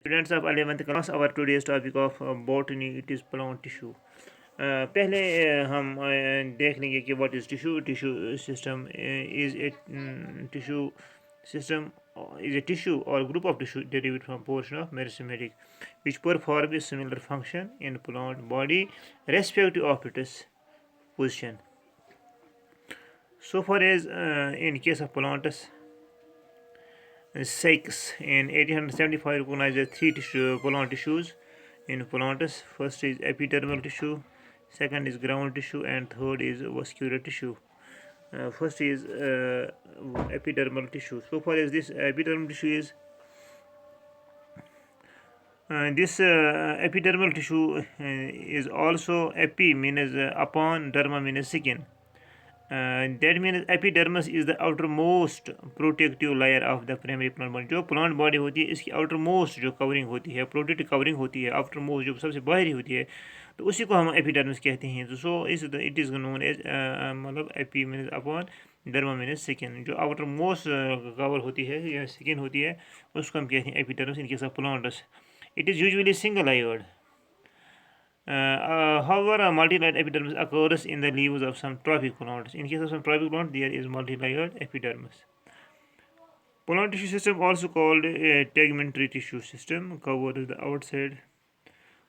Students of 11th class, our today's topic of botany, it is plant tissue. पहले हम देख लेंगे कि what is tissue. Tissue system is a tissue system is a tissue or group of tissue derived from portion of meristematic which perform a similar function in plant body respective of its position. So far as in case of plants, Sykes in 1875 recognized the three plant tissues in plants. First is epidermal tissue, second is ground tissue, and third is vascular tissue. First is epidermal tissue. So far as this epidermal tissue is, this epidermal tissue is also epi means upon, derma means skin. That means epidermis is the outermost protective layer of the primary plant body. जो plant body होती है इसकी outermost जो covering होती है, protective covering होती है, outermost जो सबसे बाहरी होती है, तो उसी को हम एपिडर्मिस कहते हैं. तो सो इस इट इज़ नोन एज मतलब AP means upon, derma means skin. जो outermost कवर होती है या स्किन होती है उसको हम कहते हैं epidermis in case of plants. It is usually single-layered. However, a multi-layered epidermis occurs in the leaves of some tropic plants. In case of some tropic plants, there is multi-layered epidermis. Plant tissue system, also called a tegmentary tissue system, covers the outside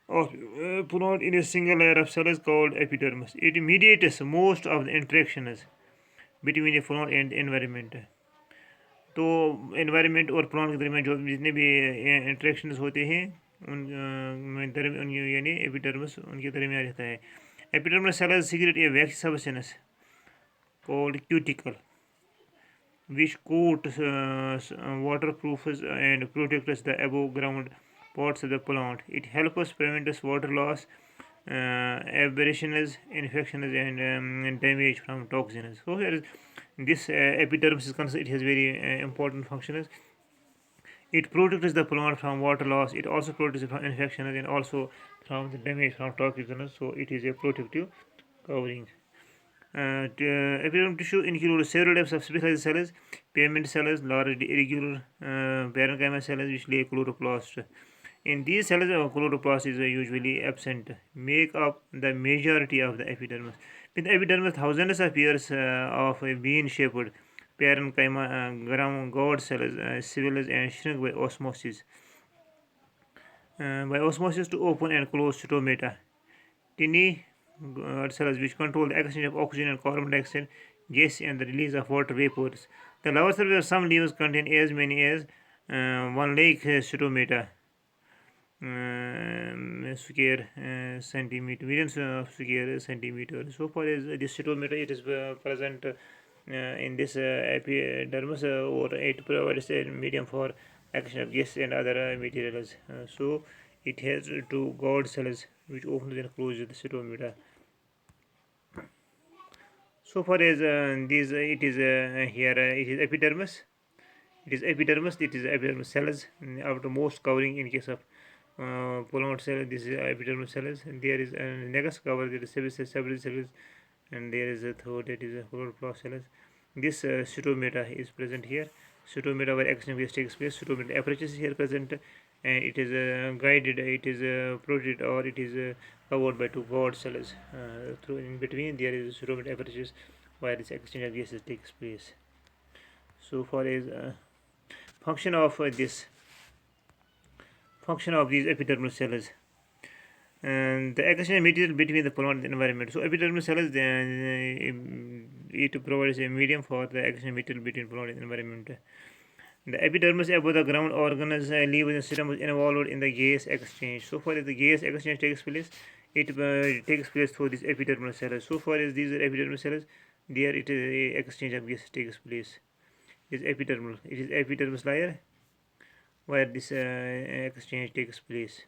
of plant in a single layer of cells called epidermis. It mediates most of the interactions between a plant and the environment. तो environment और plant के दरमियान जो जितने भी interactions होते हैं उन यानी एपिडर्मिस उनके दरमियान रहता है. Epidermis cells secrete a waxy substance called cuticle which coats waterproofs and protects the above ground parts of the plant. It helps prevent water loss, aberrations, infections, and damage from toxins. So here is this epidermis is concerned. It has very important functions. It protects the plant from water loss. It also protects it from infections and also from the damage from toxins. So it is a protective covering. Epidermal tissue includes several types of specialized cells: pigment cells, large irregular parenchyma cells which lay chloroplast. In these cells, chloroplast is usually absent, make up the majority of the epidermis. With epidermis, thousands of pairs of bean-shaped parenchyma, ground cells swells and shrink by osmosis. By osmosis to open and close stomata. Tiny cells which control the exchange of oxygen and carbon dioxide gas and the release of water vapors. The lower surface of some leaves contain as many as 1 lakh stomata. Square centimeter, millions of square centimeters. So far as this stomata, it is present in this epidermis, or it provides a medium for action of gas and other materials. So it has two guard cells which open and close the stomata. So far as these, it is here. It is epidermis. It is epidermis. It is epidermis cells, outermost covering in case of plant cell. This is epidermis cells. And there is next cover. There is sebaceous cells, and there is a third. That is chloroplast cells. This stomata is present here. Stomata where action of takes place. Stomata approaches here present, and it is guided. It is protected, or it is covered by two guard cells. Through in between there is stomata approaches where this exchange of gases takes place. So far as function of function of these epidermal cells. And the exchange material between the plant and the environment. So epidermal cells, it provides a medium for the exchange material between plant and environment. The epidermis above the ground organs leaves and system is involved in the gas exchange. So far as the gas exchange takes place, it takes place through these epidermal cells. So far as these are epidermal cells, there it is a exchange of gas takes place. This epidermal, it is epidermis layer where this exchange takes place.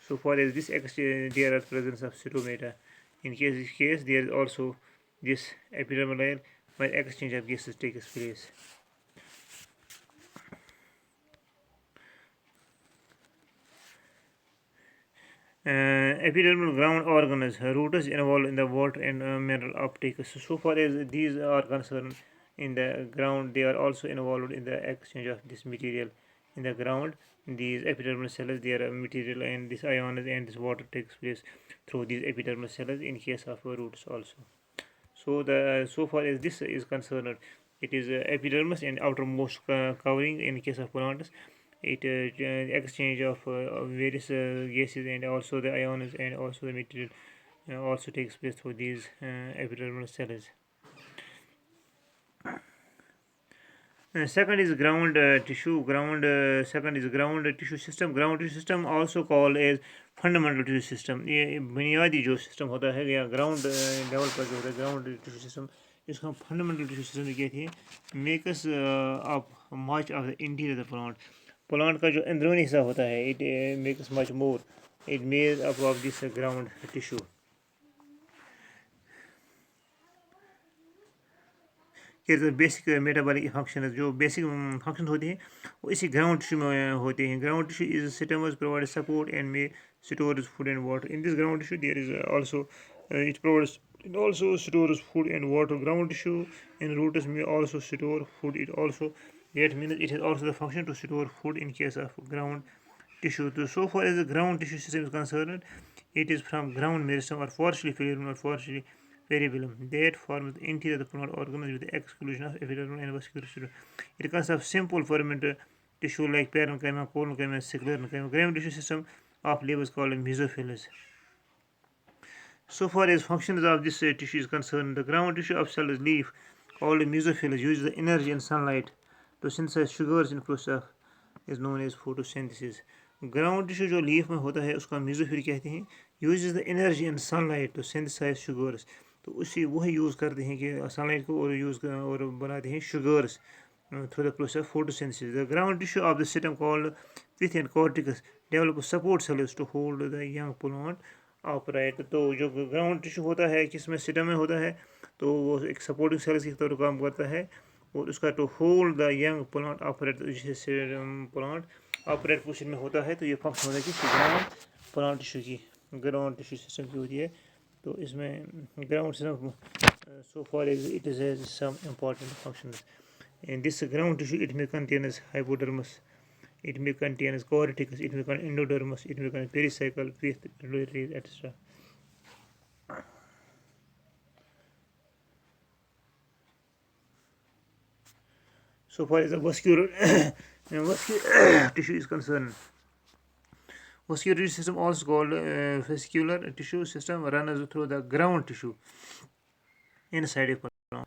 So far as this exchange, there are presence of stomata. In this case, there is also this epidermal layer where exchange of gases takes place. Epidermal ground organs, roots involved in the water and mineral uptake. So far as these are concerned in the ground, they are also involved in the exchange of this material in the ground. These epidermal cells, their material and this ions and this water takes place through these epidermal cells in case of roots also. So far as this is concerned, it is epidermis and outermost covering in case of plants. It exchange of various gases and also the ions and also the material also takes place through these epidermal cells. Second is ground tissue. Second is ground tissue system. Ground tissue system also called as fundamental tissue system. ये बुनियादी जो system होता है या ground level पर जो होता है ग्राउंड टिश्यू सिस्टम, इसको हम फंडामेंटल टिश्यू सिस्टम भी कहते हैं. Makes of much of the interior of plant. Plant का जो अंदरूनी हिस्सा होता है, it makes much more, it made up of this ground tissue. के बेसिक मेटाबॉलिक फंक्शन, जो बेसिक फंक्शन होते हैं वो इसी ग्राउंड टिश्यू में होते हैं. Ground tissue is system provide support and may stores food and water. In this ground tissue there is also it provides, it also stores food and water. Ground tissue in roots may also store food. It also, that means it has also the function to store food in case of ground tissue. So far as the ground tissue system is concerned, it is from ground meristem or partially fluid or partially perivallum that forms the interior of the plant organs with the exclusion of epidermal and vascular tissue. It consists of simple ferment tissue like parenchyma, collenchyma, sclerenchyma. Ground tissue system of leaves called mesophyllous. So far as functions of this tissue is concerned, the ground tissue of cell leaf called mesophyllous uses the energy and sunlight to synthesize sugars in process of is known as photosynthesis. Ground tissue जो leaf में होता है उसका mesophyll कहते हैं. Uses the energy and sunlight to synthesise sugars. तो उसी वही यूज़ करते हैं कि सनलाइट को और यूज़ और बनाते हैं sugars through the process of photosynthesis. The ground tissue of the system called pith and cortex develop support cells to hold the young plant operate. तो जो ग्राउंड टिश्यू होता है किस में सिस्टम में होता है, तो वो एक सपोर्टिंग सेल्स की तरह काम करता है और उसका to hold the young plant upright. Plant upright position में होता है, तो ये फंक्शन होता है कि ग्राउंड प्लांट टिश्यू की, ग्राउंड टिश्यू सिस्टम की होती है. तो इसमें ground system so far as it is has some important functions. In this ground tissue, it may contain as hypodermis, it may contain as corticus, it may contain endodermis, it may contain pericycle, pith, medullary, etc. So far as the vascular tissue is concerned, vascular tissue system, also called vascular tissue system, runs through the ground tissue inside a plant.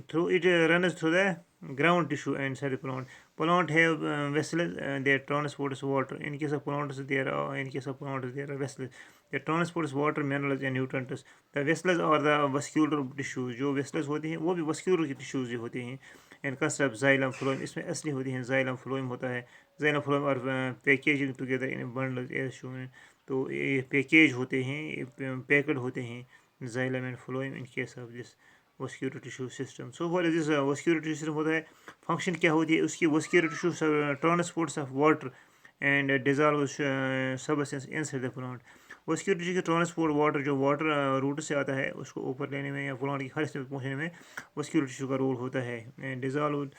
Through it runs through the ground tissue inside the plant. Plant have vessels that transports water. In case of plants, there are vessels that transports water, minerals and nutrients. The vessels are the vascular tissues. जो vessels होते हैं वो भी vascular tissues होते हैं. And consist of xylem, phloem. इसमें असली होती हैं xylem, phloem होता है. Xylem, phloem are packaging together in bundles as shown. तो ये पैकेज होते हैं, पैकेड होते हैं xylem and phloem in case of this vascular tissue system. So far as this vascular tissue system होता है, फंक्शन क्या होती है उसकी? vascular tissue transports of water and dissolves substance inside the plant. vascular tissue के transport water, जो water root से आता है उसको ऊपर लेने में या प्लांट की हर हिस्से में पहुँचने में vascular tissue का रोल होता है. Dissolve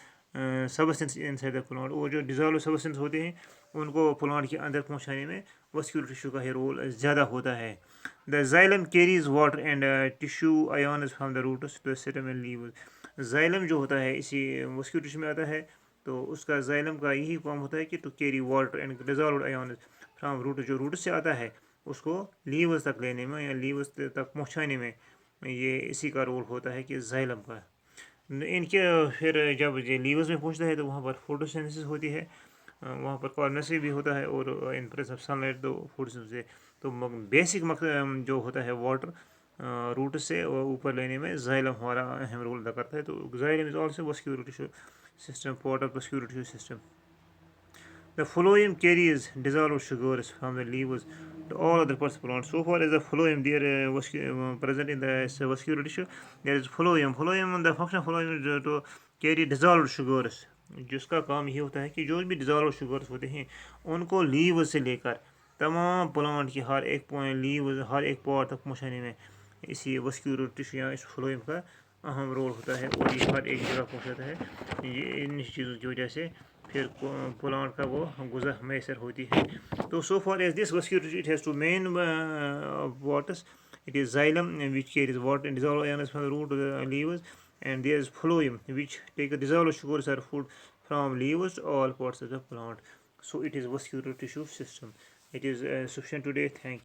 substance inside the plant, और जो डिजॉल्व सबस्टेंस होते हैं उनको प्लांट के अंदर पहुँचाने में vascular tissue का ही रोल ज़्यादा होता है. The xylem carries water and tissue ions from the roots to the stem and leaves. Xylem जो होता है इसी vascular tissue में आता है, तो उसका xylem का यही काम होता है कि to carry water and dissolved ions from root, जो रूट से आता है उसको लीव्स तक लेने में या लीव्स तक पहुँचाने में ये इसी का रोल होता है कि xylem का. इनके फिर जब ये लीव्स में पहुँचता है तो वहाँ पर फोटोसिंथेसिस होती है, वहाँ पर कॉर्नसी भी होता है और इन प्रेजेंस ऑफ सनलाइट तो फोटोसिंथेसिस. तो बेसिक जो होता है वाटर रूट से ऊपर लेने में xylem हमारा अहम रोल अदा करता है. तो xylem is also vascular tissue system, part of vascular tissue system. The phloem carries dissolved sugars from the leaves to all other parts of the plant. So far as the phloem there present in the vascular tissue, there is phloem. Phloem, the function of phloem is to carry dissolved sugars, जिसका काम ये होता है कि जो भी dissolve sugars होते हैं उनको लीव से लेकर तमाम प्लांट की हर एक लीव हर एक पार्ट तक पहुँचाने में इसी वस्क्यूलर टिश्यू या इस फ्लोएम का अहम रोल होता है और ये हर एक जगह पहुँचाता है. ये इन चीज़ों की वजह से फिर प्लांट का वो गुज़ा मैसर होती है. तो so far as this vascular it has two main parts. It is xylem which carries water and dissolved ions from the root to the leaves, and there is phloem which take the dissolved sugars or food from leaves to all parts of the plant. So it is vascular tissue system. It is sufficient today. Thank you.